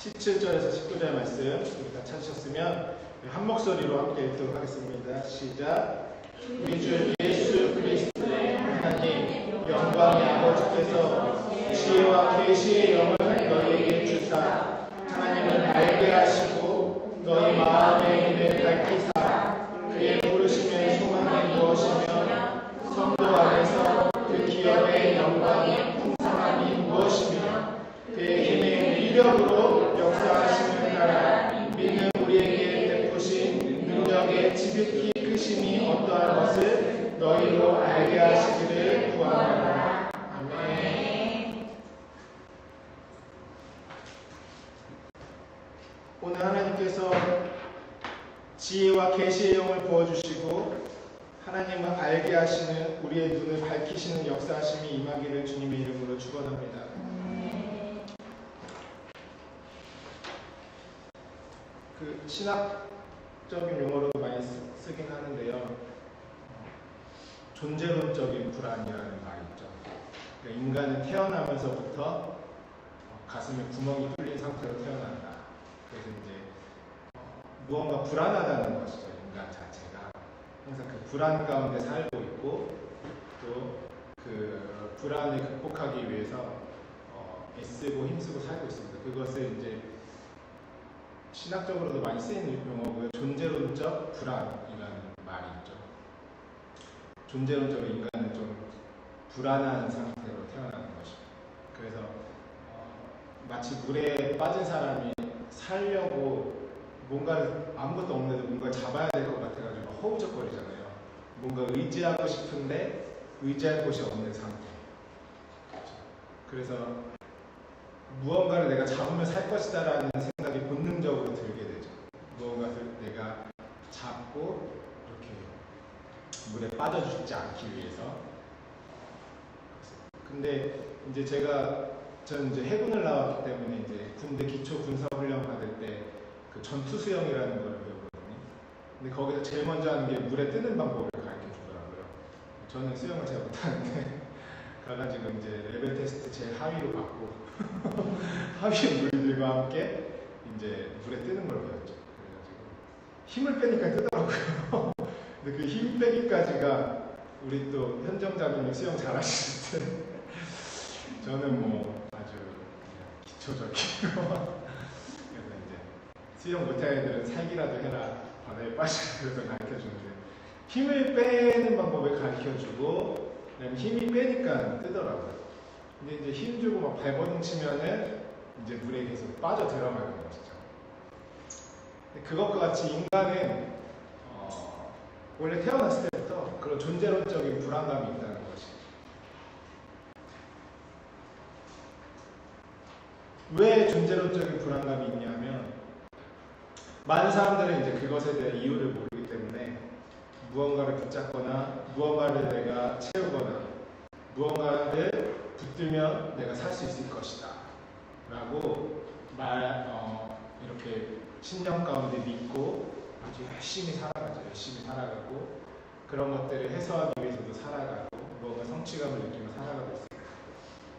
17절에서 19절 말씀 우리 다 찾으셨으면 한 목소리로 함께 읽도록 하겠습니다. 시작. 우리 주 예수 그리스도의 하나님 영광의 아버지께서 지혜와 계시의 영을 너희에게 주사 하나님을 알게 하시고 너희 마음의 눈을 밝히사 그의 부르심의 소망이 무엇이며 성도 안에서 그 기업의 영광의 풍성함이 무엇이며 그의 힘의 위력으로 역사하심을 따라 믿는 우리에게 베푸신 능력의 지극히 크심이 어떠한 것을 너희로 알게 하시기를 구하노라. 아멘. 오늘 하나님께서 지혜와 계시의 영을 부어주시고 하나님을 알게 하시는 우리의 눈을 밝히시는 역사하심이 임하기를 주님의 이름으로 축원합니다. 그 신학적인 용어로도 많이 쓰긴 하는데요. 존재론적인 불안이라는 말이 있죠. 그러니까 인간은 태어나면서부터 가슴에 구멍이 뚫린 상태로 태어난다. 그래서 이제 무언가 불안하다는 것이죠. 인간 자체가 항상 그 불안 가운데 살고 있고 또 그 불안을 극복하기 위해서 애쓰고 힘쓰고 살고 있습니다. 그것을 이제 신학적으로도 많이 쓰이는 용어고요. 존재론적 불안이라는 말이 있죠. 존재론적으로 인간은 좀 불안한 상태로 태어나는 것입니다. 그래서 마치 물에 빠진 사람이 살려고 뭔가를 아무것도 없는데도 뭔가를 잡아야 될 것 같아가지고 허우적거리잖아요. 뭔가 의지하고 싶은데 의지할 곳이 없는 상태. 그래서 무언가를 내가 잡으면 살 것이다라는 생각이 본능적으로 들게 되죠. 무언가를 내가 잡고 이렇게 물에 빠져 죽지 않기 위해서. 근데 이제 저는 이제 해군을 나왔기 때문에 이제 군대 기초 군사 훈련 받을 때 그 전투 수영이라는 걸 배우거든요. 근데 거기서 제일 먼저 하는 게 물에 뜨는 방법을 가르쳐 주더라고요. 저는 수영을 잘 못하는데 가가지고 이제 레벨 테스트 제일 하위로 받고 하위 물들과 함께 이제 물에 뜨는 걸 배웠죠. 그래가지고 힘을 빼니까 뜨더라고요. 근데 그 힘 빼기까지가 우리 또 현정자님이 수영 잘하시는데 저는 뭐 아주 기초적이고 그래서 이제 수영 못하는 애들은 살기라도 해라 바다에 빠지고 그래서 가르쳐주는데 힘을 빼는 방법을 가르쳐주고 그다음에 힘이 빼니까 뜨더라고요. 근데 이제 힘 주고 막 발버둥 치면은 이제 물에 계속 빠져 들어가는 것이죠. 그것과 같이 인간은 원래 태어났을 때부터 그런 존재론적인 불안감이 있다는 것이. 왜 존재론적인 불안감이 있냐면 많은 사람들은 이제 그것에 대한 이유를 모르기 때문에 무언가를 붙잡거나 무언가를 내가 채우거나 무언가를 붙들면 내가 살 수 있을 것이다 라고 이렇게 신념 가운데 믿고 아주 열심히 살아가고 그런 것들을 해소하기 위해서도 살아가고 무언가 성취감을 느끼며 살아가고 있습니다.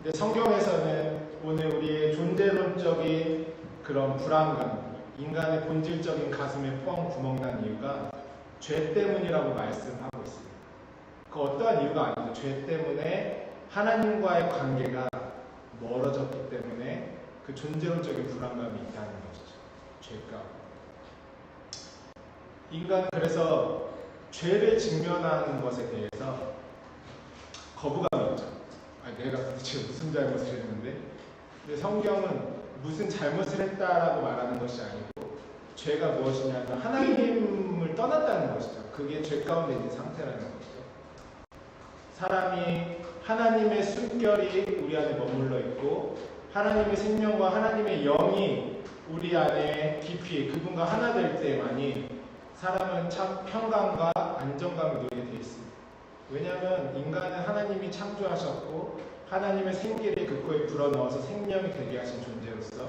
근데 성경에서는 오늘 우리의 존재론적인 그런 불안감, 인간의 본질적인 가슴에 뻥 구멍 난 이유가 죄 때문이라고 말씀하고 있습니다. 그 어떠한 이유가 아니죠. 죄 때문에 하나님과의 관계가 멀어졌기 때문에 그 존재론적인 불안감이 있다는 것이죠. 죄가. 인간은 그래서 죄를 직면하는 것에 대해서 거부감이 있죠. 내가 도대체 무슨 잘못을 했는데? 근데 성경은 무슨 잘못을 했다라고 말하는 것이 아니고 죄가 무엇이냐면 하나님을 떠났다는 것이죠. 그게 죄 가운데 있는 상태라는 것이죠. 사람이 하나님의 숨결이 우리 안에 머물러 있고 하나님의 생명과 하나님의 영이 우리 안에 깊이 그분과 하나 될 때만이 사람은 참 평강과 안정감을 누리게 되어 있습니다. 왜냐하면 인간은 하나님이 창조하셨고 하나님의 생기를 그 코에 불어넣어서 생명이 되게 하신 존재로서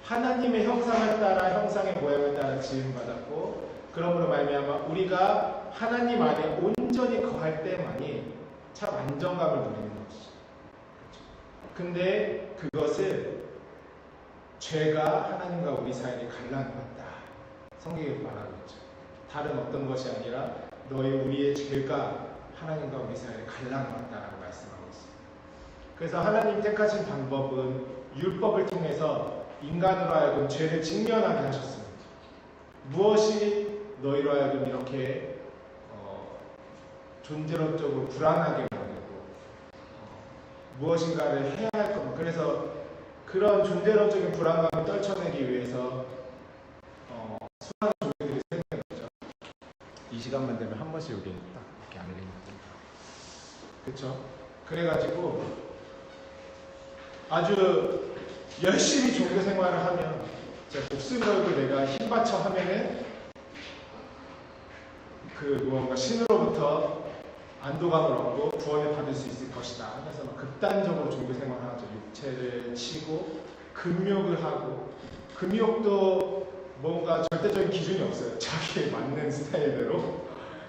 하나님의 형상을 따라 형상의 모양을 따라 지음받았고 그러므로 말미암아 우리가 하나님 안에 온전히 거할 때만이 참 안정감을 누리는 것이죠. 근데 그것을 죄가 하나님과 우리 사이를 갈라놓았다. 성경이 말하고 있죠. 다른 어떤 것이 아니라 우리의 죄가 하나님과 우리 사이를 갈라놓았다라고 말씀하고 있습니다. 그래서 하나님 택하신 방법은 율법을 통해서 인간으로 하여금 죄를 직면하게 하셨습니다. 무엇이 너희로 하여금 이렇게 존재론적으로 불안하게 만들고 무엇인가를 해야 할 겁니다. 그래서 그런 존재론적인 불안감을 떨쳐내기 위해서 수많은 종교들이 생긴 거죠. 이 시간만 되면 한 번씩 여기 딱 이렇게 알리는 겁니다. 그렇죠? 그래가지고 아주 열심히 종교 생활을 하면 목숨 걸고 내가 힘받쳐 하면은 무언가 신으로부터 안도감을 얻고 구원을 받을 수 있을 것이다 하면서 막 극단적으로 종교 생활을 하죠. 육체를 치고 금욕을 하고, 금욕도 뭔가 절대적인 기준이 없어요. 자기에 맞는 스타일대로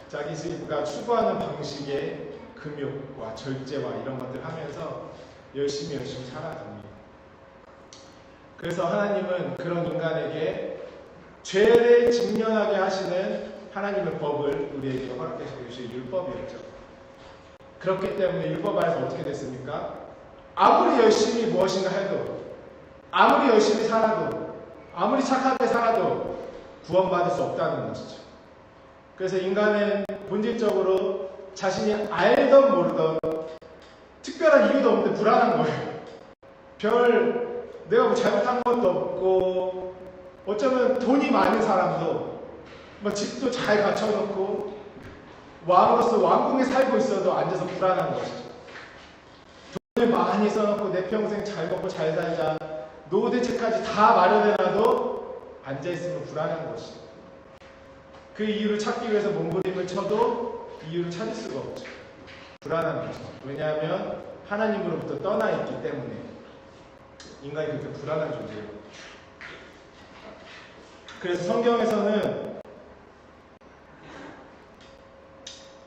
자기가 추구하는 방식의 금욕과 절제와 이런 것들 하면서 열심히 살아갑니다. 그래서 하나님은 그런 인간에게 죄를 직면하게 하시는 하나님의 법을 우리에게 허락해 주신 율법이었죠. 그렇기 때문에 율법 안에서 어떻게 됐습니까? 아무리 열심히 무엇인가 해도, 아무리 열심히 살아도, 아무리 착하게 살아도 구원받을 수 없다는 것이죠. 그래서 인간은 본질적으로 자신이 알던 모르던 특별한 이유도 없는데 불안한 거예요. 내가 뭐 잘못한 것도 없고, 어쩌면 돈이 많은 사람도 집도 잘 갖춰놓고 왕으로서 왕궁에 살고 있어도 앉아서 불안한 것이죠. 돈을 많이 써놓고 내 평생 잘 먹고 잘 살자, 노후 대책까지 다 마련해놔도 앉아있으면 불안한 것이죠. 그 이유를 찾기 위해서 몸부림을 쳐도 이유를 찾을 수가 없죠. 불안한 거죠. 왜냐하면 하나님으로부터 떠나 있기 때문에 인간이 그렇게 불안한 존재예요. 그래서 성경에서는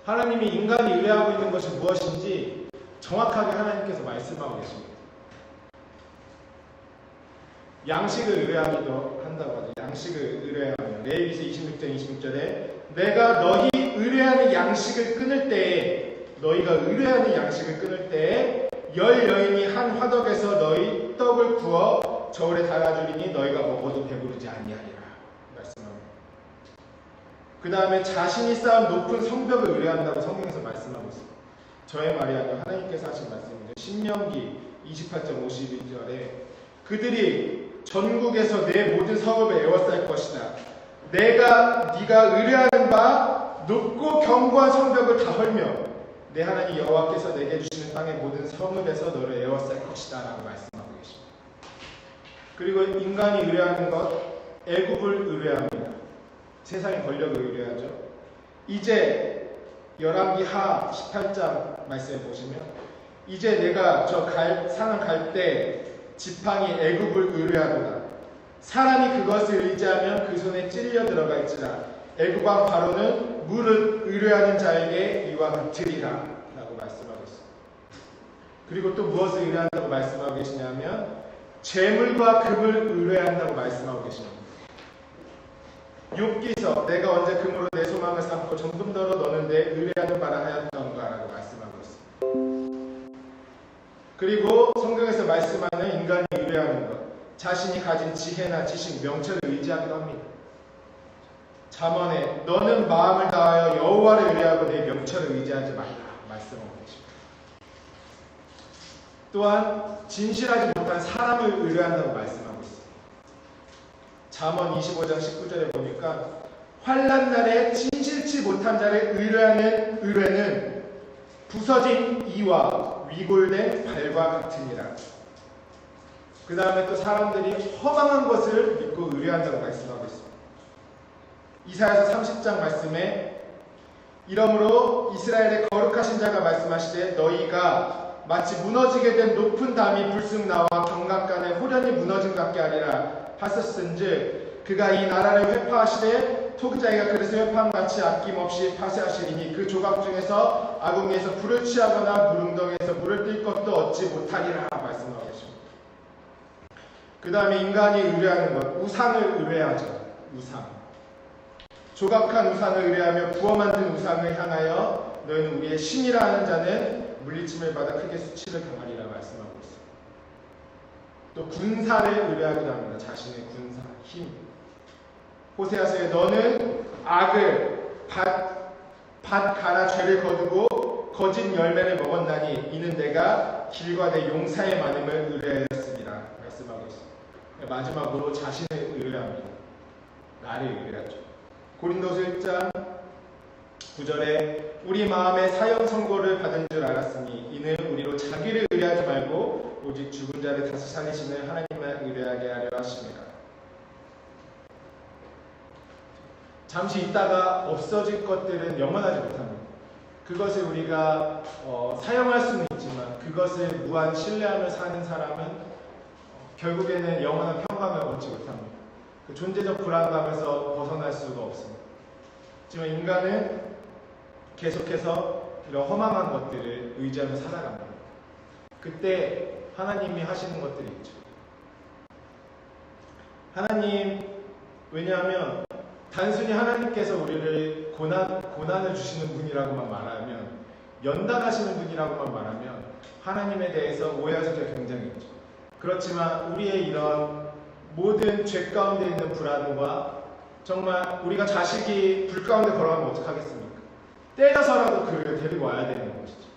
하나님이 인간이 의뢰하고 있는 것이 무엇인지 정확하게 하나님께서 말씀하고 계십니다. 양식을 의뢰하기도 한다고 하죠. 양식을 의뢰하면 레위기서 26장 26절에 내가 너희 의뢰하는 양식을 끊을 때에, 너희가 의뢰하는 양식을 끊을 때에 열 여인이 한 화덕에서 너희 떡을 구워 저울에 달아주리니 너희가 먹어도 배부르지 아니하리라 말씀합니다. 그 다음에 자신이 쌓은 높은 성벽을 의뢰한다고 성경에서 말씀하고 있습니다. 저의 말이 아니라 하나님께서 하신 말씀이죠. 신명기 28장 52절에 그들이 전국에서 내 모든 성읍을 에워쌀 것이다. 네가 의뢰하는 바 높고 견고한 성벽을 다 헐며 내 하나님 여호와께서 내게 주시는 땅의 모든 성읍에서 너를 에워쌀 것이다 라고 말씀하고 계십니다. 그리고 인간이 의뢰하는 것, 애굽을 의뢰합니다. 세상의 권력을 의뢰하죠. 이제 열왕기 하 18장 말씀에 보시면 이제 내가 저 산을 갈 때 지팡이 애굽을 의뢰하도다. 사람이 그것을 의지하면 그 손에 찔려 들어가 있지라. 애굽 왕 바로는 물을 의뢰하는 자에게 이와 같으리라 라고 말씀하고 있습니다. 그리고 또 무엇을 의뢰한다고 말씀하고 계시냐면 재물과 금을 의뢰한다고 말씀하고 계십니다. 욥기서 내가 언제 금으로 내 소망을 삼고 정금더러 너는 내 의뢰하는 바라 하였던가 라고 말씀하고 있습니다. 그리고 성경에서 말씀하는 인간이 의뢰하는 것, 자신이 가진 지혜나 지식, 명철을 의지하기도 합니다. 잠언에 너는 마음을 다하여 여호와를 의뢰하고 내 명철을 의지하지 말라 말씀하고 계십니다. 또한 진실하지 못한 사람을 의뢰한다고 말씀하고 있습니다. 잠언 25장 19절에 보니까 환난 날에 진실치 못한 자를 의뢰하는 의뢰는 부서진 이와 위골된 발과 같으니라. 그 다음에 또 사람들이 허망한 것을 믿고 의뢰한다고 말씀하고 있습니다. 이사야서 30장 말씀에 이러므로 이스라엘의 거룩하신 자가 말씀하시되 너희가 마치 무너지게 된 높은 담이 불쑥 나와 경각간에 호련히 무너진 것 같게 하리라 하셨은즉 그가 이 나라를 회파하시되 토기자기가 그릇을 회파함같이 아낌없이 파쇄하시리니 그 조각 중에서 아궁이에서 불을 취하거나 무릉덩이에서 물을 뜰 것도 얻지 못하리라 말씀하고 계십니다. 그 다음에 인간이 의뢰하는 것, 우상을 의뢰하죠. 우상. 조각한 우상을 의뢰하며 부어 만든 우상을 향하여 너희는 우리의 신이라 하는 자는 물리침을 받아 크게 수치를 당하리라 말씀하고 있어요. 또 군사를 의뢰하기도 합니다. 자신의 군사, 힘. 호세아서에 너는 악을 밭 갈아 죄를 거두고 거짓 열매를 먹었나니 이는 내가 길과 내 용사의 많음을 의뢰하였습니다. 말씀하고 있습니다. 마지막으로 자신을 의뢰합니다. 나를 의뢰하죠. 고린도서 1장 9절에 우리 마음에 사형 선고를 받은 줄 알았으니 이는 우리로 자기를 의뢰하지 말고 오직 죽은 자를 다시 살리시는 하나님을 의뢰하게 하려 하십니다. 잠시 있다가 없어질 것들은 영원하지 못합니다. 그것을 우리가 사용할 수는 있지만 그것을 무한 신뢰하며 사는 사람은 결국에는 영원한 평강을 얻지 못합니다. 그 존재적 불안감에서 벗어날 수가 없습니다. 하지만 인간은 계속해서 이런 허망한 것들을 의지하며 살아갑니다. 그때 하나님이 하시는 것들이 있죠. 하나님, 왜냐하면 단순히 하나님께서 우리를 고난을 주시는 분이라고만 말하면, 연단하시는 분이라고만 말하면 하나님에 대해서 오해할 수가 굉장히 있죠. 그렇지만 우리의 이런 모든 죄 가운데 있는 불안과 정말 우리가 자식이 불 가운데 걸어가면 어떡하겠습니까? 때려서라도 그를 데리고 와야 되는 것이죠.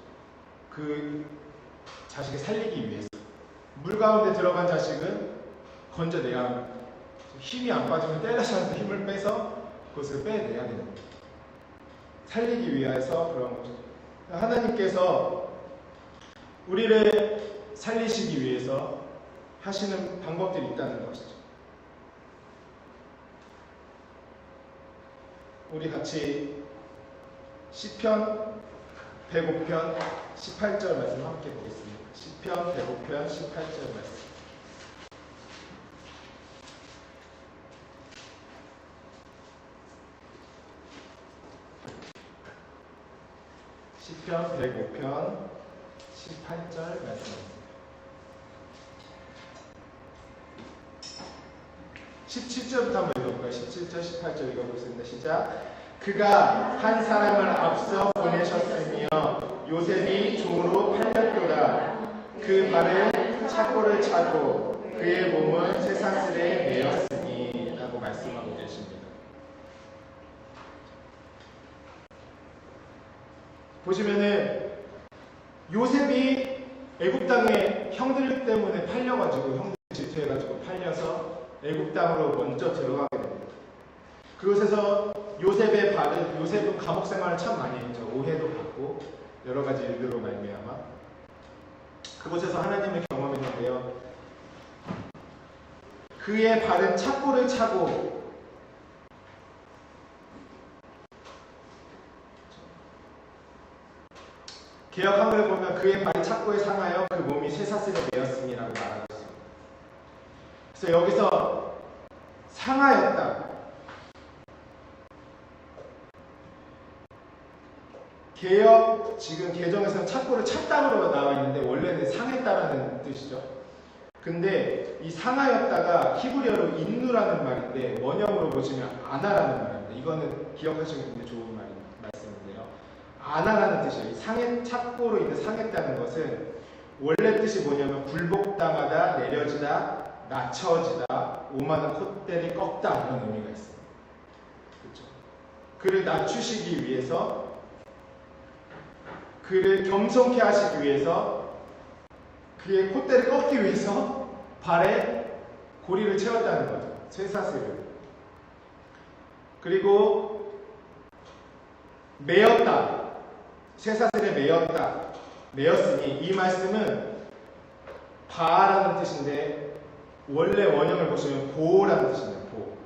그 자식을 살리기 위해서. 물 가운데 들어간 자식은 건져내야 합니다. 힘이 안 빠지면 때려서라도 힘을 빼서 그것을 빼내야 되는 거죠. 살리기 위해서 그런 거죠. 하나님께서 우리를 살리시기 위해서 하시는 방법들이 있다는 것이죠. 우리 같이 시편 105편 18절 말씀 함께 보겠습니다. 시편 105편 18절 말씀. 시편 105편 18절 말씀입니다. 17절부터 한번 읽어볼까요? 17절, 18절 읽어보겠습니다. 시작. 그가 한 사람을 앞서 보내셨으며 요셉이 종으로 팔렸도다. 그 발은 착고를 차고 그의 몸은 쇠사슬에 매였으니 라고 말씀하고 계십니다. 보시면은 요셉이 애굽 땅에 형들 때문에 팔려가지고, 형들 질투해가지고 팔려서 애굽 땅으로 먼저 들어가게 됩니다. 그곳에서 요셉은 감옥 생활을 참 많이 했죠. 오해도 받고 여러 가지 일들로 말미암아 그곳에서 하나님의 경험했는데요. 그의 발은 착고를 차고, 개역 한글을 보면 그의 발이 착고에 상하여 그 몸이 쇠사슬에 매였음이라고 말하고 있습니다. 그래서 여기서 상하였다. 개역 지금 개정에서는 착고를 찼다로 나와 있는데 원래는 상했다라는 뜻이죠. 근데 이 상하였다가 히브리어로 인누라는 말인데 원형으로 보시면 아나라는 말입니다. 이거는 기억하시면 굉장히 좋은 말씀인데요. 아나라는 뜻이에요. 착고로 인해 상했다는 것은 원래 뜻이 뭐냐면 굴복당하다, 내려지다, 낮춰지다, 오만한 콧대를 꺾다, 이런 의미가 있어요. 그렇죠? 그를 낮추시기 위해서, 그를 겸손케 하시기 위해서, 그의 콧대를 꺾기 위해서 발에 고리를 채웠다는 거죠. 쇠사슬을. 그리고 매였다. 쇠사슬에 매였으니, 이 말씀은 바라는 뜻인데 원래 원형을 보시면 보라는 뜻입니다. 보.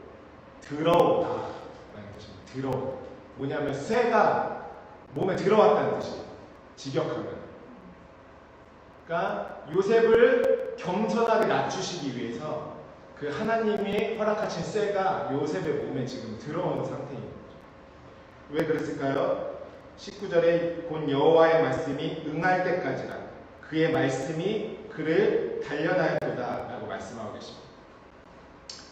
들어오다 라는 뜻입니다. 들어오다. 뭐냐면 쇠가 몸에 들어왔다는 뜻이에요. 직역하면. 그러니까 요셉을 겸손하게 낮추시기 위해서 그 하나님이 허락하신 쇠가 요셉의 몸에 지금 들어온 상태인 거죠. 왜 그랬을까요? 19절에 곧 여호와의 말씀이 응할 때까지라 그의 말씀이 그를 단련하였도다 라고 말씀하고 계십니다.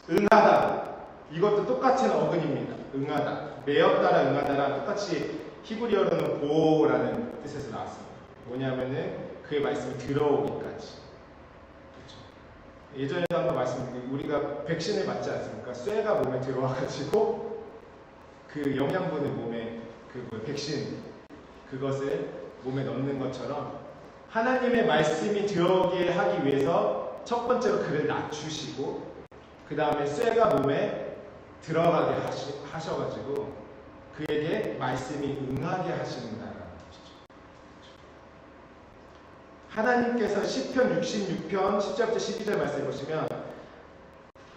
응하다. 이것도 똑같은 어근입니다. 응하다. 매었다라 응하다랑 똑같이 히브리어로는 보라는 뜻에서 나왔습니다. 뭐냐면은 그의 말씀이 들어오기까지. 그렇죠? 예전에도 한번 말씀드린 우리가 백신을 맞지 않습니까? 쇠가 몸에 들어와가지고 그 영양분을 몸에 백신 그것을 몸에 넣는 것처럼 하나님의 말씀이 들어오게 하기 위해서 첫 번째로 그를 낮추시고 그 다음에 쇠가 몸에 들어가게 하셔가지고 그에게 말씀이 응하게 하신다는 것이죠. 하나님께서 시편 66편 10절부터 12절 말씀을 보시면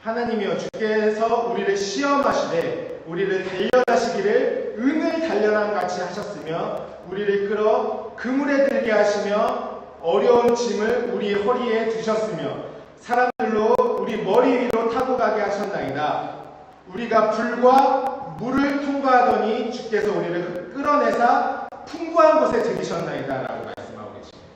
하나님이여 주께서 우리를 시험하시되 우리를 단련하시기를 은을 단련함 같이 하셨으며 우리를 끌어 그물에 들게 하시며 어려운 짐을 우리 허리에 두셨으며 사람들로 우리 머리 위로 타고 가게 하셨나이다. 우리가 불과 물을 통과하더니 주께서 우리를 끌어내사 풍부한 곳에 들이셨나이다 라고 말씀하고 계십니다.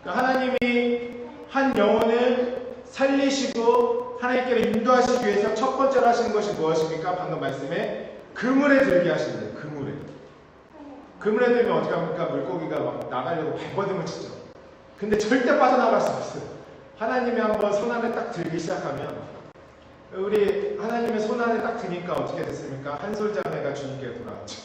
그러니까 하나님이 한 영혼을 살리시고 하나님께로 인도하시기 위해서 첫 번째로 하시는 것이 무엇입니까? 방금 말씀에 그물에 들게 하시는데 그물에 들면 어떻게 합니까? 물고기가 막 나가려고 발버둥을 치죠. 근데 절대 빠져나갈 수 없어요. 하나님이 한번 손안에 딱 들기 시작하면 우리 하나님의 손안에 딱 드니까 어떻게 됐습니까? 한솔자매가 주님께 돌아왔죠.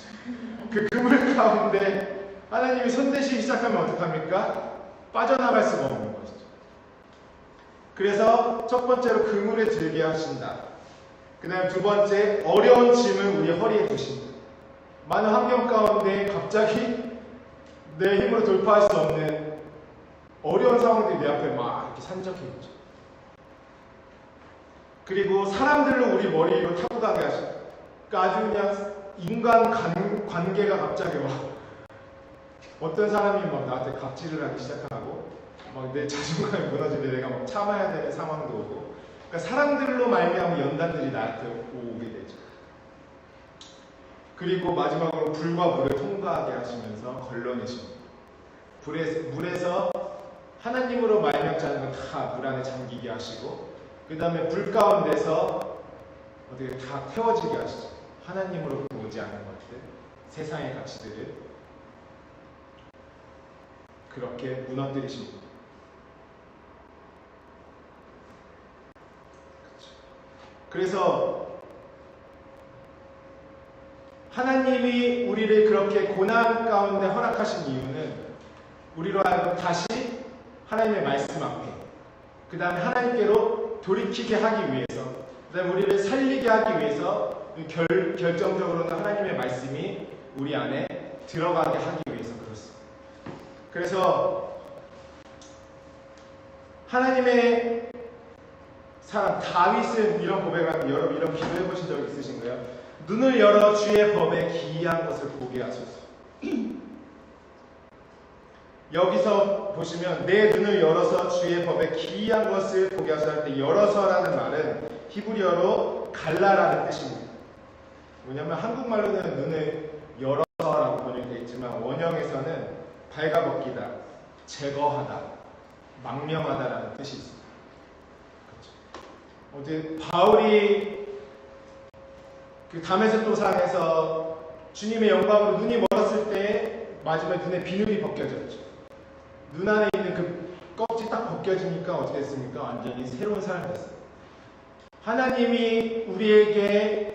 그 그물 가운데 하나님이 손대시기 시작하면 어떡합니까? 빠져나갈 수가 없는 것이죠. 그래서 첫 번째로 그물에 들게 하신다. 그 다음에 두 번째 어려운 짐을 우리 허리에 두신다. 많은 환경 가운데 갑자기 내 힘으로 돌파할 수 없는 어려운 상황들이 내 앞에 막 이렇게 산적해 있죠. 그리고 사람들로 우리 머리 위로 타고 가게 하시고 그러니까 아주 그냥 인간 관계가 갑자기 막 어떤 사람이 막 나한테 갑질을 하기 시작하고 막 내 자존감이 무너지는데 내가 막 참아야 되는 상황도 오고 그러니까 사람들로 말미암은 연단들이 나한테 오게 되죠. 그리고 마지막으로 불과 물을 통과하게 하시면서 걸러내십니다. 물에서 하나님으로 말미암지 않은 건 다 물 안에 잠기게 하시고 그 다음에 불 가운데서 어떻게 다 태워지게 하시죠. 하나님으로 오지 않은 것들, 세상의 가치들을 그렇게 무너뜨리십니다. 그래서 하나님이 우리를 그렇게 고난 가운데 허락하신 이유는 우리로 하여금 다시 하나님의 말씀 앞에 그 다음에 하나님께로 돌이키게 하기 위해서 그 다음에 우리를 살리게 하기 위해서 결정적으로는 하나님의 말씀이 우리 안에 들어가게 하기 위해서 그렇습니다. 그래서 하나님의 사람 다윗은 이런 고백을 하는데 여러분 이런 기도해 보신 적 있으신가요? 눈을 열어 주의 법에 기이한 것을 보게 하소서. 여기서 보시면 내 눈을 열어서 주의 법에 기이한 것을 보게 하소서 할 때 열어서라는 말은 히브리어로 갈라라는 뜻입니다. 뭐냐면 한국말로는 눈을 열어서라고 번역되어 있지만 원형에서는 발가벗기다, 제거하다, 망명하다라는 뜻이 있습니다. 어제 바울이 그 다메섹 도상에서 주님의 영광으로 눈이 멀었을 때 마지막에 눈에 비늘이 벗겨졌죠. 눈 안에 있는 그 껍질 딱 벗겨지니까 어떻게 됐습니까? 완전히 새로운 사람이 됐어요. 하나님이 우리에게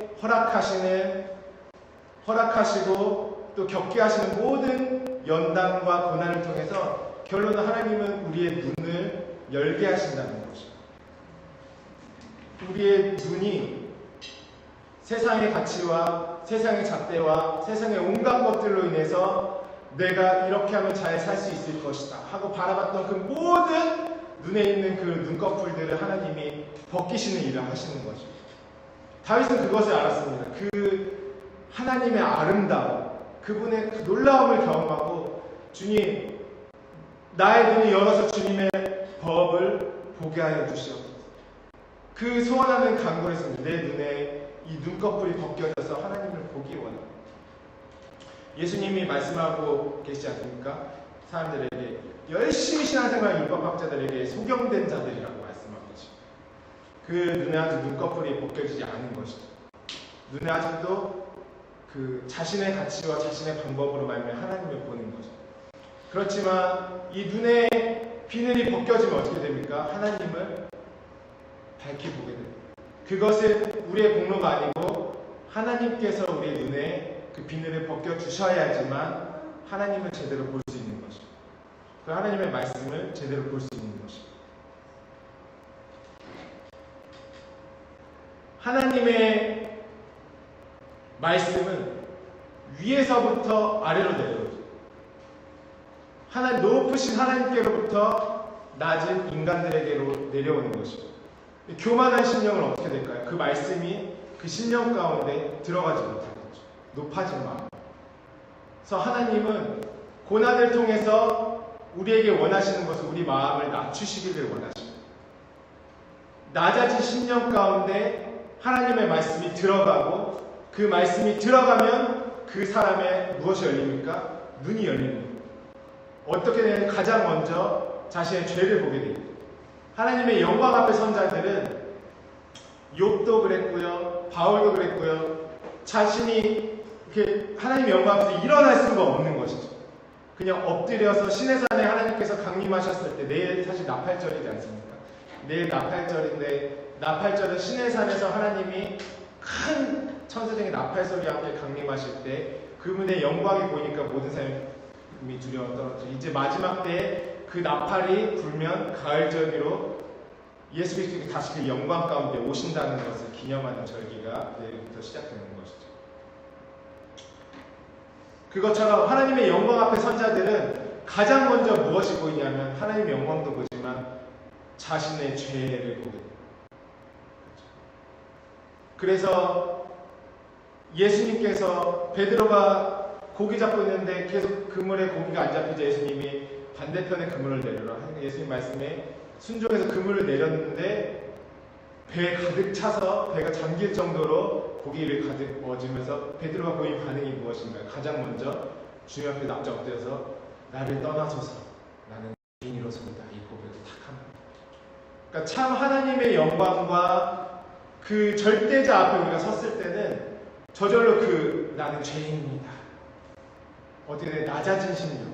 허락하시고 또 겪게 하시는 모든 연단과 고난을 통해서 결론은 하나님은 우리의 눈을 열게 하신다는 것이죠. 우리의 눈이 세상의 가치와 세상의 잣대와 세상의 온갖 것들로 인해서 내가 이렇게 하면 잘 살 수 있을 것이다 하고 바라봤던 그 모든 눈에 있는 그 눈꺼풀들을 하나님이 벗기시는 일을 하시는 거죠. 다윗은 그것을 알았습니다. 그 하나님의 아름다움, 그분의 그 놀라움을 경험하고 주님, 나의 눈을 열어서 주님의 법을 보게 하여 주시옵소서. 그 소원하는 간구를 했습니다. 내 눈에 이 눈꺼풀이 벗겨져서 하나님을 보기 원합니다. 예수님이 말씀하고 계시지 않습니까? 사람들에게 열심히 신앙생활 율법학자들에게 소경된 자들이라고 말씀하고 계십니다. 그 눈에 아직 눈꺼풀이 벗겨지지 않은 것이죠. 눈에 아직도 그 자신의 가치와 자신의 방법으로 말미암아 하나님을 보는 거죠. 그렇지만 이 눈에 비늘이 벗겨지면 어떻게 됩니까? 하나님을 밝히 보게 됩니다. 그것은 우리의 공로가 아니고 하나님께서 우리의 눈에 그 비늘을 벗겨주셔야지만 하나님을 제대로 볼 수 있는 것이죠. 그 하나님의 말씀을 제대로 볼 수 있는 것이죠. 하나님의 말씀은 위에서부터 아래로 내려오죠. 높으신 하나님께로부터 낮은 인간들에게로 내려오는 것이죠. 교만한 심령은 어떻게 될까요? 그 말씀이 그 심령 가운데 들어가지 못하는 거죠. 높아진 마음. 그래서 하나님은 고난을 통해서 우리에게 원하시는 것은 우리 마음을 낮추시기를 원하십니다. 낮아진 심령 가운데 하나님의 말씀이 들어가고 그 말씀이 들어가면 그 사람의 무엇이 열립니까? 눈이 열립니다. 어떻게 되냐면 가장 먼저 자신의 죄를 보게 됩니다. 하나님의 영광 앞에 선 자들은 욥도 그랬고요, 바울도 그랬고요. 자신이 이렇게 하나님의 영광 앞에서 일어날 수가 없는 것이죠. 그냥 엎드려서 시내산에 하나님께서 강림하셨을 때, 내일 사실 나팔절이지 않습니까? 내일 나팔절인데 나팔절은 시내산에서 하나님이 큰 천사장의 나팔 소리와 함께 강림하실 때 그분의 영광이 보이니까 모든 사람이 두려워 떨어져. 이제 마지막 때에 그 나팔이 불면 가을절기로 예수 그리스도가 다시 그 영광 가운데 오신다는 것을 기념하는 절기가 내일부터 시작되는 것이죠. 그것처럼 하나님의 영광 앞에 선 자들은 가장 먼저 무엇이 보이냐면 하나님의 영광도 보지만 자신의 죄를 보게 됩니다. 그래서 예수님께서 베드로가 고기 잡고 있는데 계속 그물에 고기가 안 잡히자 예수님이 반대편에 그물을 내려라. 예수님 말씀에 순종해서 그물을 내렸는데 배에 가득 차서 배가 잠길 정도로 고기를 가득 얻으면서 베드로가 보인 반응이 무엇인가요? 가장 먼저 주님 앞에 납작 엎드려서 나를 떠나소서, 나는 죄인이로소이다, 이 고백을 탁 합니다. 그러니까 참 하나님의 영광과 그 절대자 앞에 우리가 섰을 때는 저절로 나는 죄인입니다. 어떻게 돼? 낮아진 심령.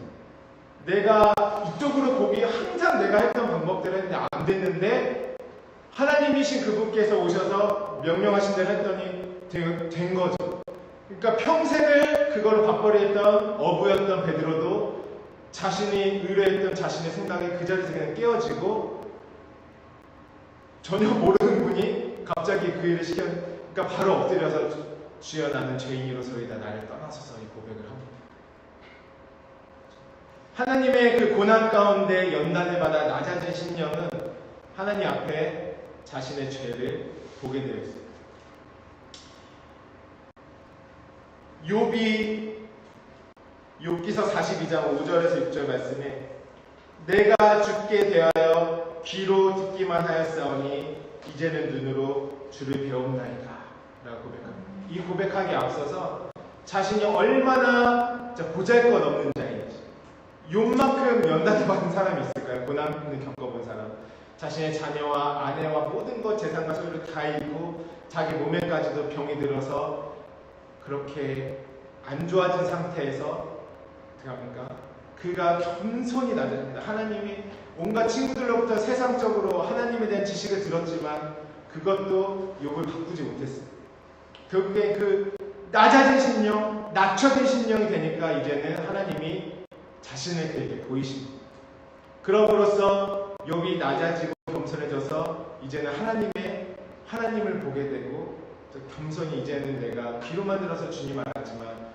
내가 이쪽으로 보기 항상 내가 했던 방법대로 했는데 안 됐는데 하나님이신 그분께서 오셔서 명령하신 대로 했더니 된 거죠. 그러니까 평생을 그걸로 밥벌이 했던 어부였던 베드로도 자신이 의뢰했던 자신의 생각에 그 자리에서 그냥 깨어지고 전혀 모르는 분이 갑자기 그 일을 그러니까 바로 엎드려서 주여 나는 죄인으로서이다, 나를 떠나소서, 이 고백을 합니다. 하나님의 그 고난 가운데 연단을 받아 낮아진 심령은 하나님 앞에 자신의 죄를 보게 되어 있습니다. 욥기서 42장 5절에서 6절 말씀에 내가 주께 대하여 귀로 듣기만 하였사오니 이제는 눈으로 주를 배움나이다 라고 고백합니다. 이 고백하기에 앞서서 자신이 얼마나 보잘것없는 자인지, 욥만큼 연단을 받은 사람이 있을까요? 고난을 겪어본 사람. 자신의 자녀와 아내와 모든 것, 재산과 소유를 다 잃고 자기 몸에까지도 병이 들어서 그렇게 안 좋아진 상태에서 그가 겸손히 낮아집니다. 하나님이 온갖 친구들로부터 세상적으로 하나님에 대한 지식을 들었지만 그것도 욥을 바꾸지 못했습니다. 결국에 그 낮아진 심령, 낮춰진 심령이 되니까 이제는 하나님이 자신을 그에게 보이십니다. 그럼으로써 욥이 낮아지고 겸손해져서 이제는 하나님을 보게 되고 겸손히 이제는 내가 귀로만 들어서 주님 알았지만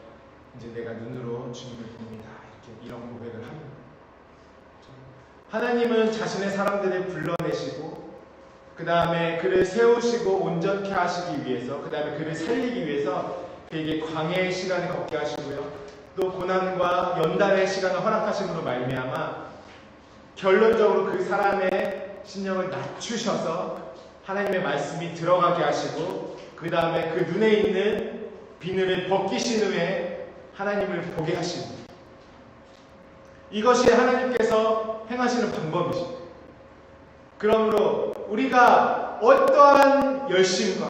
이제 내가 눈으로 주님을 봅니다. 이런 고백을 합니다. 하나님은 자신의 사람들을 불러내시고 그 다음에 그를 세우시고 온전케 하시기 위해서, 그 다음에 그를 살리기 위해서 그에게 광야의 시간을 걷게 하시고요, 또 고난과 연단의 시간을 허락하심으로 말미암아 결론적으로 그 사람의 심령을 낮추셔서 하나님의 말씀이 들어가게 하시고 그 다음에 그 눈에 있는 비늘을 벗기신 후에 하나님을 보게 하십니다. 이것이 하나님께서 행하시는 방법이십니다. 그러므로 우리가 내가 어떠한 열심과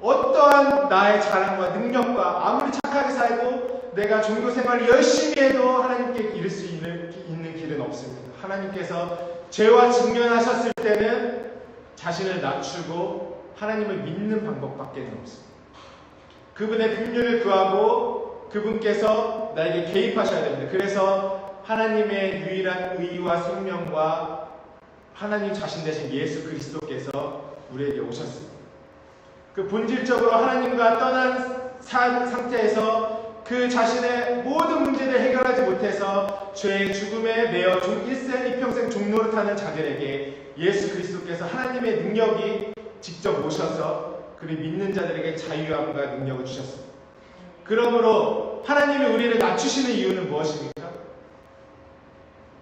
어떠한 나의 자랑과 능력과 아무리 착하게 살고 내가 종교 생활을 열심히 해도 하나님께 이를 수 있는 길은 없습니다. 하나님께서 죄와 직면하셨을 때는 자신을 낮추고 하나님을 믿는 방법밖에 없습니다. 그분의 긍휼을 구하고 그분께서 나에게 개입하셔야 됩니다. 그래서 하나님의 유일한 의와 생명과 하나님 자신 되신 예수 그리스도께서 우리에게 오셨습니다. 그 본질적으로 하나님과 떠난 상태에서 그 자신의 모든 문제를 해결하지 못해서 죄의 죽음에 매여 일생 이평생 종노릇하는 자들에게 예수 그리스도께서 하나님의 능력이 직접 오셔서 그를 믿는 자들에게 자유함과 능력을 주셨습니다. 그러므로 하나님이 우리를 낮추시는 이유는 무엇입니까?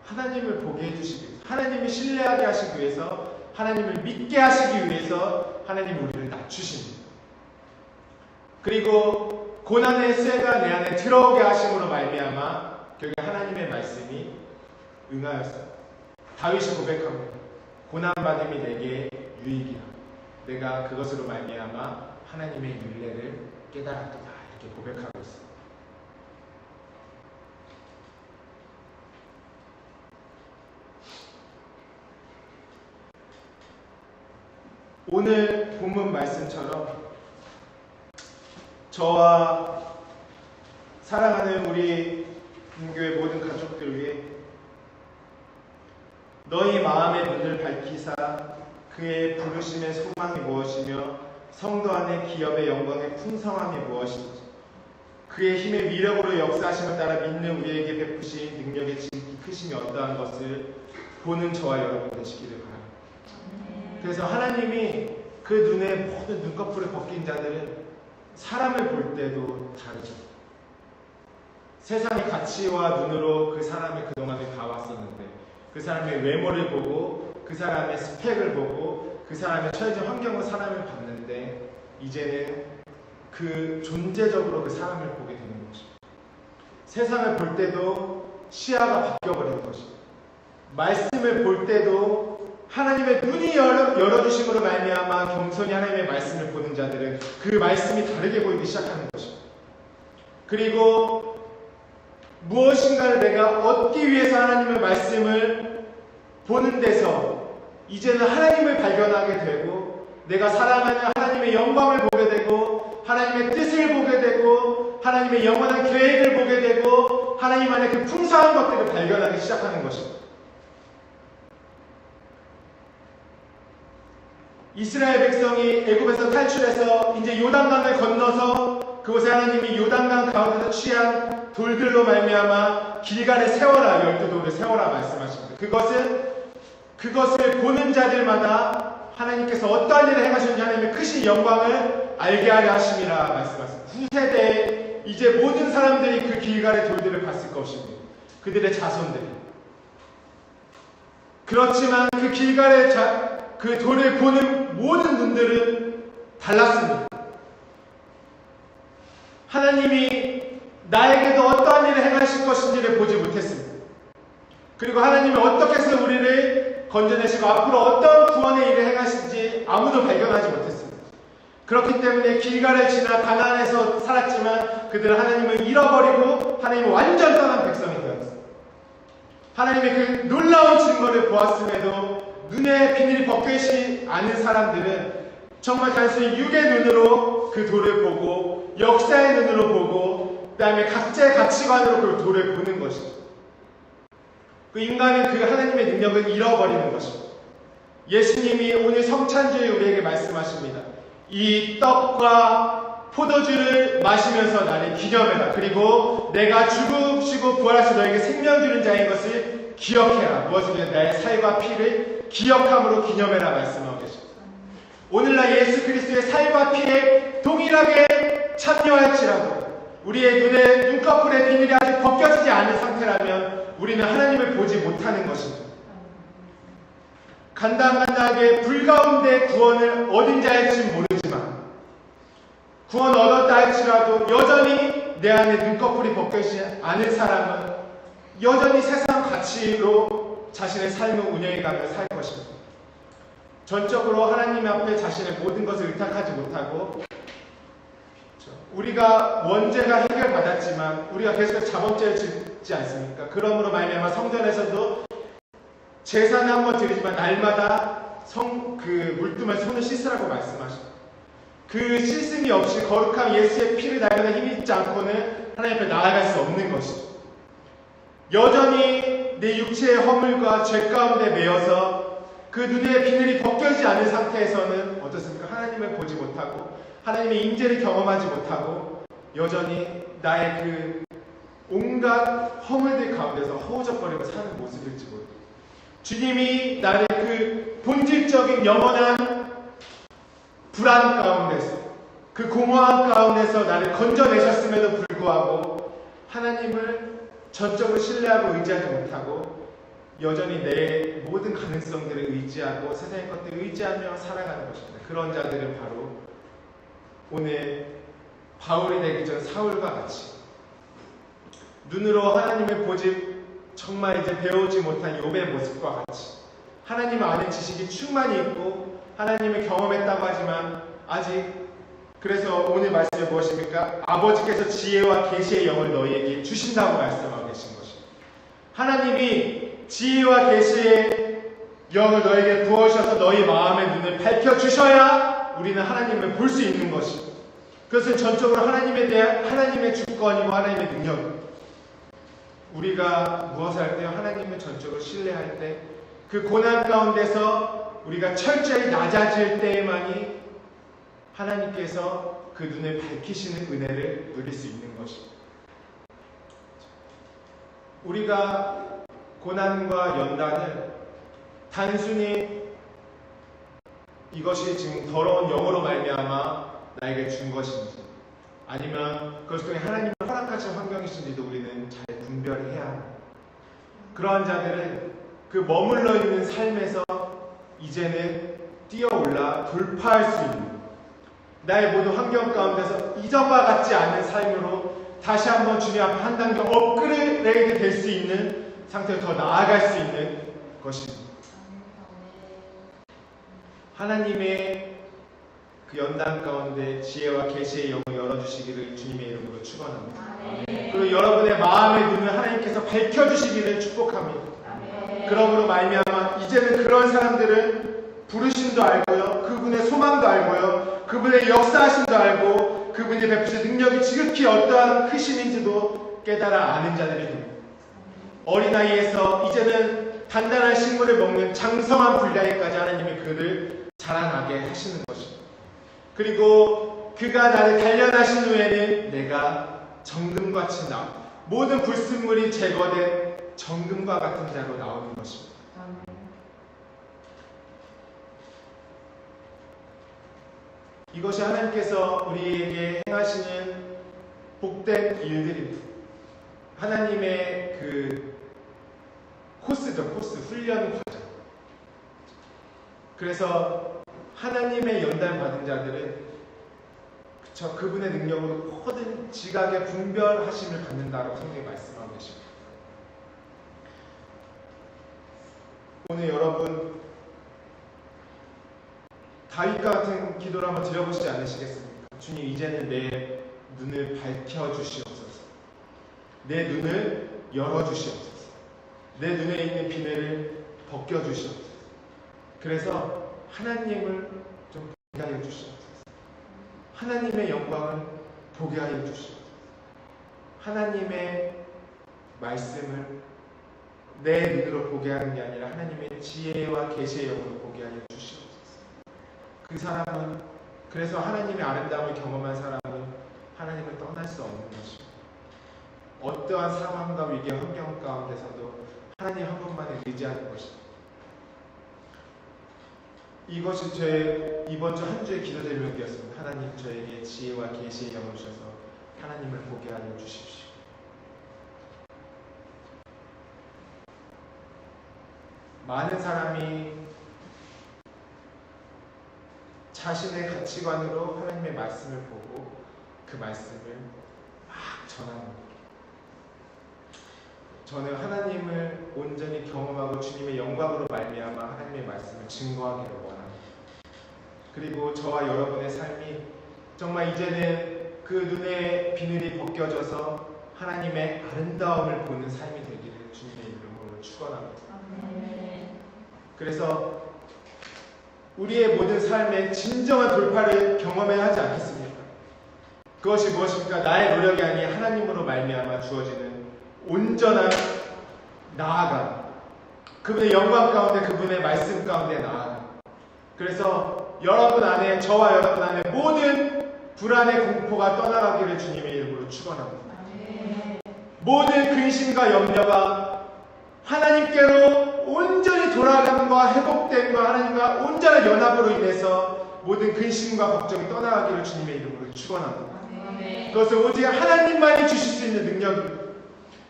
하나님을 보게 해주시기 위해서, 하나님을 신뢰하게 하시기 위해서, 하나님을 믿게 하시기 위해서 하나님이 우리를 낮추십니다. 그리고 고난의 쇠가 내 안에 들어오게 하심으로 말미암아 결국 하나님의 말씀이 응하였어요. 다윗이 고백합니다. 고난받음이 내게 유익이라. 내가 그것으로 말미암아 하나님의 윤례를 깨달았도다. 이렇게 고백하고 있습니다. 오늘 본문 말씀처럼 저와 사랑하는 우리 교회 모든 가족들 위해 너희 마음의 눈을 밝히사 그의 부르심의 소망이 무엇이며 성도 안의 기업의 영광의 풍성함이 무엇인지 그의 힘의 위력으로 역사하심을 따라 믿는 우리에게 베푸신 능력의 지극히 크심이 어떠한 것을 보는 저와 여러분 되시기를 바랍니다. 그래서 하나님이 그 눈에 모든 눈꺼풀을 벗긴 자들은 사람을 볼 때도 다르죠. 세상의 가치와 눈으로 그 사람을 그동안에 봐왔었는데 그 사람의 외모를 보고 그 사람의 스펙을 보고 그 사람의 처해진 환경으로 사람을 봤는데 이제는 그 존재적으로 그 사람을 보게 되는 것입니다. 세상을 볼 때도 시야가 바뀌어버리는 것입니다. 말씀을 볼 때도 하나님의 눈이 열어주심으로 말미암아 겸손히 하나님의 말씀을 보는 자들은 그 말씀이 다르게 보이기 시작하는 것입니다. 그리고 무엇인가를 내가 얻기 위해서 하나님의 말씀을 보는 데서 이제는 하나님을 발견하게 되고 내가 사랑하는 하나님의 영광을 보게 되고 하나님의 뜻을 보게 되고 하나님의 영원한 계획을 보게 되고 하나님 안에 그 풍성한 것들을 발견하기 시작하는 것입니다. 이스라엘 백성이 애굽에서 탈출해서 이제 요단강을 건너서 그곳에 하나님이 요단강 가운데서 취한 돌들로 말미암아 길갈에 세워라, 12돌을 세워라 말씀하십니다. 그것을 보는 자들마다 하나님께서 어떠한 일을 행하셨는지 하나님의 크신 영광을 알게 하려 하심이라 말씀하십니다. 후세대에 이제 모든 사람들이 그 길갈의 돌들을 봤을 것입니다. 그들의 자손들이. 그렇지만 그 길갈의 그 돌을 보는 모든 눈들은 달랐습니다. 하나님이 나에게도 어떠한 일을 행하실 것인지를 보지 못했습니다. 그리고 하나님이 어떻게 해서 우리를 건져내시고 앞으로 어떤 구원의 일을 행하실지 아무도 발견하지 못했습니다. 그렇기 때문에 길갈을 지나 가나안에서 살았지만 그들은 하나님을 잃어버리고 하나님을 완전 떠난 백성이 되었습니다. 하나님의 그 놀라운 증거를 보았음에도 눈에 비늘이 벗겨지지 않은 사람들은 정말 단순히 육의 눈으로 그 돌을 보고 역사의 눈으로 보고 그 다음에 각자의 가치관으로 그 돌을 보는 것이죠. 그 인간은 그 하나님의 능력을 잃어버리는 것입니다. 예수님이 오늘 성찬주에 우리에게 말씀하십니다. 이 떡과 포도주를 마시면서 나를 기념해라. 그리고 내가 죽으시고 부활하셔서 너에게 생명 주는 자인 것을 기억해라. 무엇이든 나의 살과 피를 기억함으로 기념해라 말씀하고 계십니다. 오늘날 예수 그리스도의 살과 피에 동일하게 참여할지라도 우리의 눈에 눈꺼풀의 비늘이 아직 벗겨지지 않은 상태라면 우리는 하나님을 보지 못하는 것입니다. 간당간당하게 불가운데 구원을 얻은 자일지 모르지만 구원 얻었다 할지라도 여전히 내 안에 눈꺼풀이 벗겨지지 않은 사람은 여전히 세상 가치로 자신의 삶을 운영해가며 살 것입니다. 전적으로 하나님 앞에 자신의 모든 것을 의탁하지 못하고, 우리가 원죄가 해결받았지만 우리가 계속 자범죄를 짓지 않습니까? 그러므로 말미암아 성전에서도 제사는 한번 드리지만 날마다 그 물두멍에 손을 씻으라고 말씀하십니다. 그 씻음이 없이 거룩한 예수의 피를 달거나 힘이 있지 않고는 하나님 앞에 나아갈 수 없는 것이죠. 여전히 내 육체의 허물과 죄 가운데 매여서 그 눈의 비늘이 벗겨지지 않은 상태에서는 어떻습니까? 하나님을 보지 못하고 하나님의 임재를 경험하지 못하고 여전히 나의 그 온갖 허물들 가운데서 허우적거리고 사는 모습일지 모릅니다. 주님이 나를 그 본질적인 영원한 불안 가운데서, 그 공허함 가운데서 나를 건져내셨음에도 불구하고 하나님을 전적으로 신뢰하고 의지하지 못하고 여전히 내 모든 가능성들을 의지하고 세상의 것들을 의지하며 살아가는 것입니다. 그런 자들은 바로 오늘 바울이 되기 전 사울과 같이 눈으로 하나님을 보지 정말 이제 배우지 못한 욥의 모습과 같이 하나님을 아는 지식이 충만히 있고 하나님을 경험했다고 하지만 아직, 그래서 오늘 말씀이 무엇입니까? 아버지께서 지혜와 계시의 영을 너희에게 주신다고 말씀하고 계신 것입니다. 하나님이 지혜와 계시의 영을 너에게 부어주셔서 너희 마음의 눈을 밝혀주셔야 우리는 하나님을 볼 수 있는 것입니다. 그것은 전적으로 하나님에 대한 하나님의 주권이고 하나님의 능력입니다. 우리가 무엇을 할 때요? 하나님을 전적으로 신뢰할 때, 그 고난 가운데서 우리가 철저히 낮아질 때에만이 하나님께서 그 눈을 밝히시는 은혜를 누릴 수 있는 것입니다. 우리가 고난과 연단을 단순히 이것이 지금 더러운 영으로 말미암아 나에게 준 것인지 아니면 그것을 통해 하나님이 허락하신 환경이신지도 우리는 잘 분별을 해야 합니다. 그러한 자들은 그 머물러 있는 삶에서 이제는 뛰어올라 돌파할 수 있는, 나의 모든 환경 가운데서 이전과 같지 않은 삶으로 다시 한번 주님 앞에 한 단계 업그레이드 될 수 있는 상태로 더 나아갈 수 있는 것입니다. 하나님의 그 연단 가운데 지혜와 계시의 영을 열어주시기를 주님의 이름으로 축원합니다. 그리고 여러분의 마음의 눈을 하나님께서 밝혀주시기를 축복합니다. 그러므로 말미암아 이제는 그런 사람들은 부르심도 알고요, 그분의 소망도 알고요, 그분의 역사하심도 알고 그분이 베푸신 능력이 지극히 어떠한 크심인지도 깨달아 아는 자들이 됩니다. 어린아이에서 이제는 단단한 식물을 먹는 장성한 분량에까지 하나님이 그를 자라나게 하시는 것입니다. 그리고 그가 나를 단련하신 후에는 내가 정금같이 모든 불순물이 제거된 정금과 같은 자로 나오는 것입니다. 이것이 하나님께서 우리에게 행하시는 복된 일들입니다. 하나님의 그 코스죠, 훈련 과정. 그래서 하나님의 연단 받은 자들은 그분의 능력으로 모든 지각의 분별하심을 받는다라고 성경이 말씀하고 계십니다. 오늘 여러분 다윗과 같은 기도를 한번 드려보시지 않으시겠습니까? 주님, 이제는 내 눈을 밝혀주시옵소서. 내 눈을 열어주시옵소서. 내 눈에 있는 비늘을 벗겨주시옵소서. 그래서 하나님을 좀 보게 하여 주시옵소서. 하나님의 영광을 보게 하여 주시옵소서. 하나님의 말씀을 내 눈으로 보게 하는 게 아니라 하나님의 지혜와 계시의 영으로 보게 하여 주시옵소서. 그 사람은, 그래서 하나님의 아름다움을 경험한 사람은 하나님을 떠날 수 없는 것입니다. 어떠한 상황과 위기 환경 가운데서도 하나님 한 분만을 의지하는 것입니다. 이것이 제 이번 주 한 주의 기도 제목이었습니다. 하나님, 저에게 지혜와 계시의 영을 주셔서 하나님을 보게 하여 주십시오. 많은 사람이 자신의 가치관으로 하나님의 말씀을 보고 그 말씀을 막 전합니다. 저는 하나님을 온전히 경험하고 주님의 영광으로 말미암아 하나님의 말씀을 증거하기를 원합니다. 그리고 저와 여러분의 삶이 정말 이제는 그 눈의 비늘이 벗겨져서 하나님의 아름다움을 보는 삶이 되기를 주님의 이름으로 축원합니다. 그래서 우리의 모든 삶에 진정한 돌파를 경험해야 하지 않겠습니까? 그것이 무엇입니까? 나의 노력이 아닌 하나님으로 말미암아 주어지는 온전한 나아감, 그분의 영광 가운데, 그분의 말씀 가운데 나아감. 그래서 여러분 안에, 저와 여러분 안에 모든 불안의 공포가 떠나가기를 주님의 이름으로 축원합니다. 모든 근심과 염려가 하나님께로 온전히 돌아감과 회복됨과 하나님과 온전한 연합으로 인해서 모든 근심과 걱정이 떠나가기를 주님의 이름으로 축원합니다. 그것은 오직 하나님만이 주실 수 있는 능력입니다.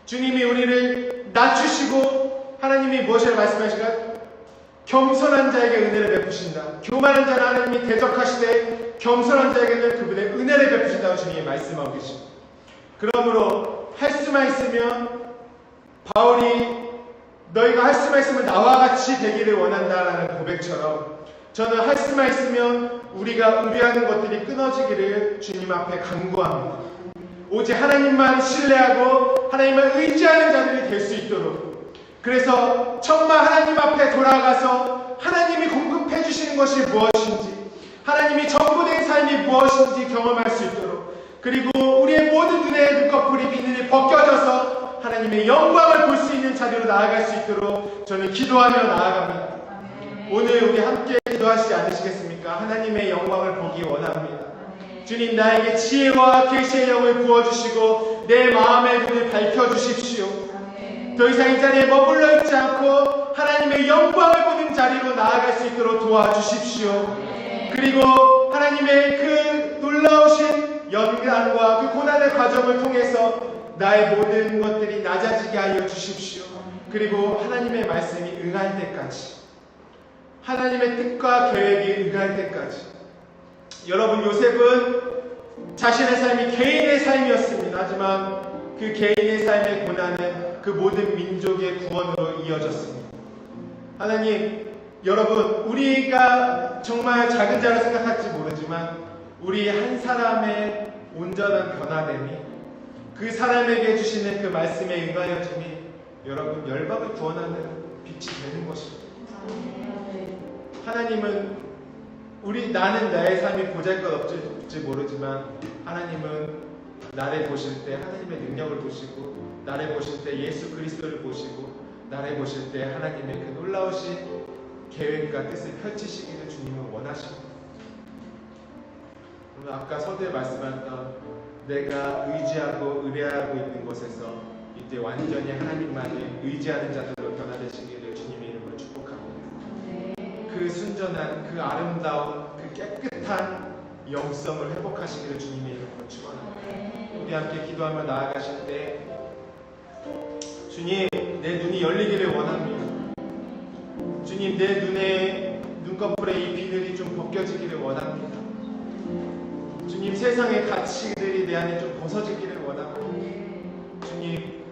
주님이 우리를 낮추시고 하나님이 무엇을 말씀하시는가? 겸손한 자에게 은혜를 베푸신다. 교만한 자는 하나님이 대적하시되 겸손한 자에게는 그분의 은혜를 베푸신다고 주님이 말씀하고 계십니다. 그러므로 할 수만 있으면 바울이 너희가 할 수만 있으면 나와 같이 되기를 원한다라는 고백처럼 저는 할 수만 있으면 우리가 의뢰하는 것들이 끊어지기를 주님 앞에 간구합니다. 오직 하나님만 신뢰하고 하나님만 의지하는 자들이 될 수 있도록, 그래서 정말 하나님 앞에 돌아가서 하나님이 공급해 주시는 것이 무엇인지, 하나님이 전부된 삶이 무엇인지 경험할 수 있도록, 그리고 우리의 모든 눈의 눈꺼풀이 비늘이 벗겨져서 하나님의 영광을 볼 수 있는 자리로 나아갈 수 있도록 저는 기도하며 나아갑니다. 오늘 우리 함께 기도하시지 않으시겠습니까? 하나님의 영광을 보기 원합니다. 주님, 나에게 지혜와 계시의 영을 부어주시고 내 마음의 눈을 밝혀주십시오. 더 이상 이 자리에 머물러 있지 않고 하나님의 영광을 보는 자리로 나아갈 수 있도록 도와주십시오. 그리고 하나님의 그 놀라우신 연단과 그 고난의 과정을 통해서 나의 모든 것들이 낮아지게 하여 주십시오. 그리고 하나님의 말씀이 응할 때까지, 하나님의 뜻과 계획이 응할 때까지. 여러분, 요셉은 자신의 삶이 개인의 삶이었습니다. 하지만 그 개인의 삶의 고난은 그 모든 민족의 구원으로 이어졌습니다. 하나님, 여러분, 우리가 정말 작은 자를 생각할지 모르지만 우리 한 사람의 온전한 변화됨이, 그 사람에게 주시는 그 말씀에 응하여짐이 여러분 열방을 구원하는 빛이 되는 것입니다. 하나님은 나는 나의 삶이 보잘것없을지 모르지만 하나님은 나를 보실 때 하나님의 능력을 보시고, 나를 보실 때 예수 그리스도를 보시고, 나를 보실 때 하나님의 그 놀라우신 계획과 뜻을 펼치시기를 주님은 원하십니다. 오늘 아까 서두에 말씀했던 내가 의지하고 의뢰하고 있는 곳에서 이제 완전히 하나님만을 의지하는 자들로 변화되시기를 주님의 이름으로 축복합니다. 그 순전한, 그 아름다운, 그 깨끗한 영성을 회복하시기를 주님의 이름으로 축원합니다. 우리 함께 기도하며 나아가실 때 주님, 내 눈이 열리기를 원합니다. 주님, 내 눈에 눈꺼풀에 이 비늘이 좀 벗겨지기를 원합니다. 주님, 세상의 가치들이 내 안에 좀 벗어지기를 원합니다. 주님,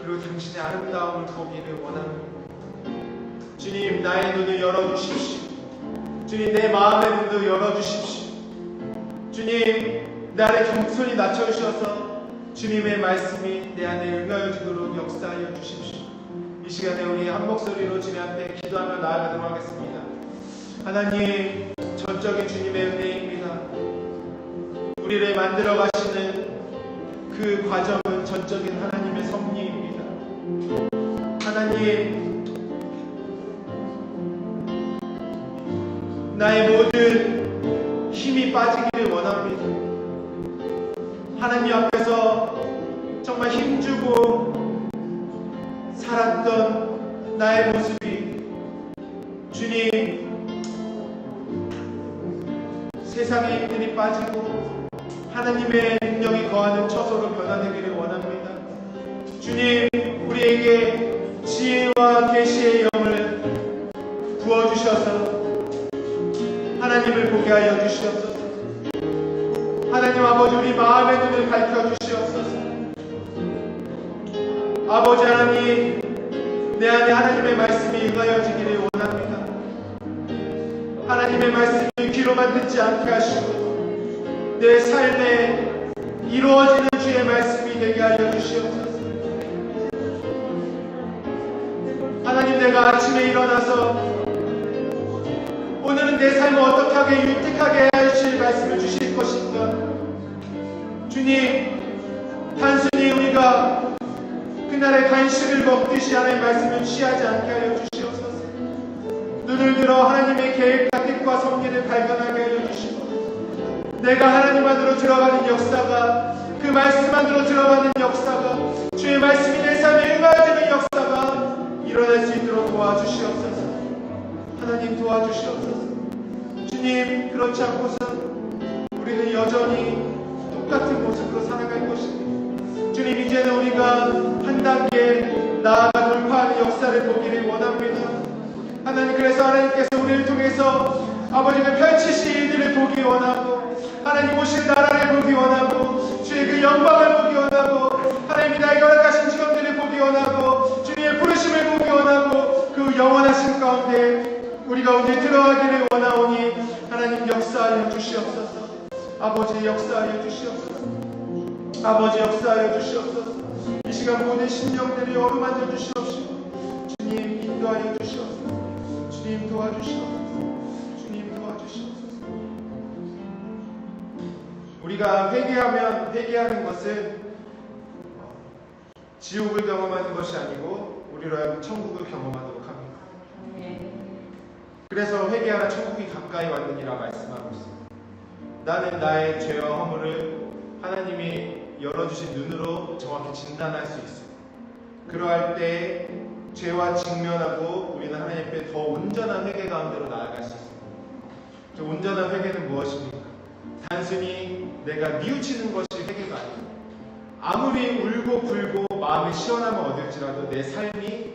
그리고 당신의 아름다움을 보기를 원합니다. 주님, 나의 눈을 열어주십시오. 주님, 내 마음의 눈도 열어주십시오. 주님, 나를 겸손히 낮춰주셔서 주님의 말씀이 내 안에 응하여지도록 역사하여 주십시오. 이 시간에 우리 한 목소리로 주님 앞에 기도하며 나아가도록 하겠습니다. 하나님, 전적인 주님의 은혜입니다. 우리를 만들어 가시는 그 과정은 전적인 하나님의 섭리입니다. 하나님, 나의 모든 힘이 빠지기를 원합니다. 하나님 앞에서 정말 힘주고 살았던 나의 모습이 주님, 세상의 힘들이 빠지고 하나님의 능력이 거하는 처소로 변화되기를 원합니다. 주님, 우리에게 지혜와 계시의 영을 부어주셔서 하나님을 보게 하여 주시옵소서. 하나님 아버지, 우리 마음의 눈을 밝혀주시옵소서. 아버지 하나님, 내 안에 하나님의 말씀이 응하여지기를 원합니다. 하나님의 말씀이 주님 귀로만 듣지 않게 하시고 내 삶에 이루어지는 주의 말씀이 되게 하여 주시옵소서. 하나님, 내가 아침에 일어나서 오늘은 내 삶을 어떻게 하게 유택하게 하실 말씀을 주실 것인가. 주님, 단순히 우리가 그날의 간식을 먹듯이 하나님의 말씀을 취하지 않게 하여 주시옵소서. 눈을 들어 하나님의 계획과 뜻과 섭리를 발견하게 하여 주시고 내가 하나님 안으로 들어가는 역사가, 그 말씀 안으로 들어가는 역사가, 주의 말씀이 내 삶에 응하여지는 역사가 일어날 수 있도록 도와주시옵소서. 하나님, 도와주시옵소서. 주님, 그렇지 않고선 우리는 여전히 똑같은 모습으로 살아갈 것입니다. 주님, 이제는 우리가 한 단계 나아가 돌파하는 역사를 보기를 원합니다. 하나님, 그래서 하나님께서 우리를 통해서 아버지가 펼치신 일들을 보기 원하고, 하나님 오실 나라를 보기 원하고, 주의 그 영광을 보기 원하고, 하나님이 나에게 허락하신 직업들을 보기 원하고, 주님의 부르심을 보기 원하고, 그 영원하신 가운데 우리 가운데 들어가기를 원하오니 하나님 역사하여 주시옵소서. 아버지 역사하여 주시옵소서. 아버지 역사하여 주시옵소서. 이 시간 모든 심령들이 어루만져 주시옵시고 주님 인도하여 주시옵소서. 주님 도와주시옵소서. 주님 도와주시옵소서. 우리가 회개하는 것은 지옥을 경험하는 것이 아니고 우리로 하여금 천국을 경험하도록 합니다. 그래서 회개하라 천국이 가까이 왔느니라 말씀하고 있습니다. 나는 나의 죄와 허물을 하나님이 열어주신 눈으로 정확히 진단할 수 있습니다. 그러할 때 죄와 직면하고 우리는 하나님 앞에 더 온전한 회개 가운데로 나아갈 수 있습니다. 그 온전한 회개는 무엇입니까? 단순히 내가 뉘우치는 것이 회개가 아닙니다. 아무리 울고 불고 마음이 시원함을 얻을지라도 내 삶이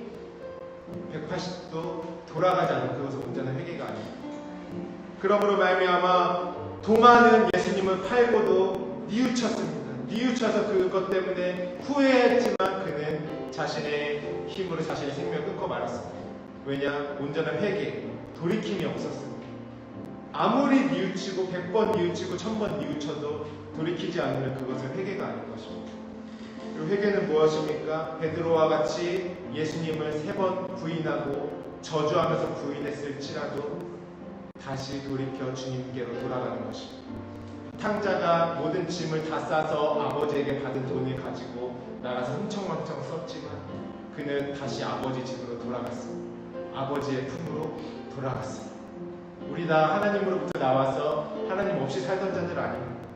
180도 돌아가지 않는 그것은 온전한 회개가 아닙니다. 그러므로 말미암아 도마는 예수님을 팔고도 뉘우쳤습니다. 뉘우쳐서 그것 때문에 후회했지만 그는 자신의 힘으로 자신의 생명을 끊고 말았습니다. 왜냐? 온전한 회개, 돌이킴이 없었습니다. 아무리 뉘우치고 100번 뉘우치고 1000번 뉘우쳐도 돌이키지 않으면 그것은 회개가 아닌 것입니다. 그리고 회개는 무엇입니까? 베드로와 같이 예수님을 3번 부인하고 저주하면서 부인했을지라도 다시 돌이켜 주님께로 돌아가는 것입니다. 탕자가 모든 짐을 다 싸서 아버지에게 받은 돈을 가지고 나가서 흥청망청 썼지만 그는 다시 아버지 집으로 돌아갔습니다. 아버지의 품으로 돌아갔습니다. 우리 다 하나님으로부터 나와서 하나님 없이 살던 자들 아닙니다.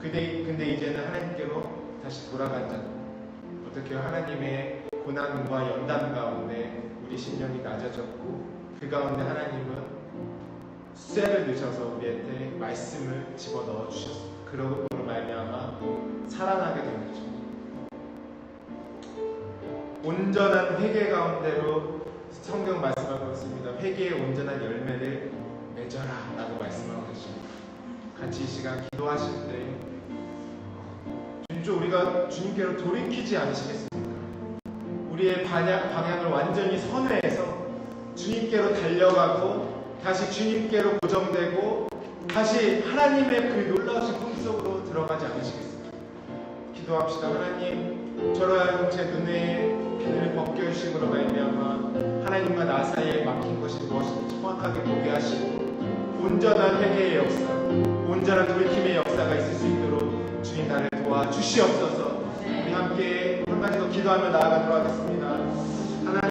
근데 이제는 하나님께로 다시 돌아간 자들. 어떻게 하나님의 고난과 연단 가운데 우리 심령이 낮아졌고 그 가운데 하나님은 쇠를 넣으셔서 우리한테 말씀을 집어넣어 주셨습니다. 그러고 말미암아 살아나게 된 거죠. 온전한 회개 가운데로 성경 말씀하고 있습니다. 회개의 온전한 열매를 맺어라 라고 말씀하고 계십니다. 같이 이 시간 기도하실 때 주님, 우리가 주님께로 돌이키지 않으시겠습니까? 우리의 방향을 완전히 선회해서 주님께로 달려가고 다시 주님께로 고정되고 다시 하나님의 그 놀라우신 품속으로 들어가지 않으시겠습니까? 기도합시다. 하나님, 저로 하여금 제 눈에 비늘을 벗겨주심으로 말미암아 하나님과 나 사이에 막힌 것이 무엇인지 정확하게 보게 하시고 온전한 회개의 역사, 온전한 돌이킴의 역사가 있을 수 있도록 주님 나를 도와주시옵소서. 우리 함께 한 가지 더 기도하며 나아가도록 하겠습니다.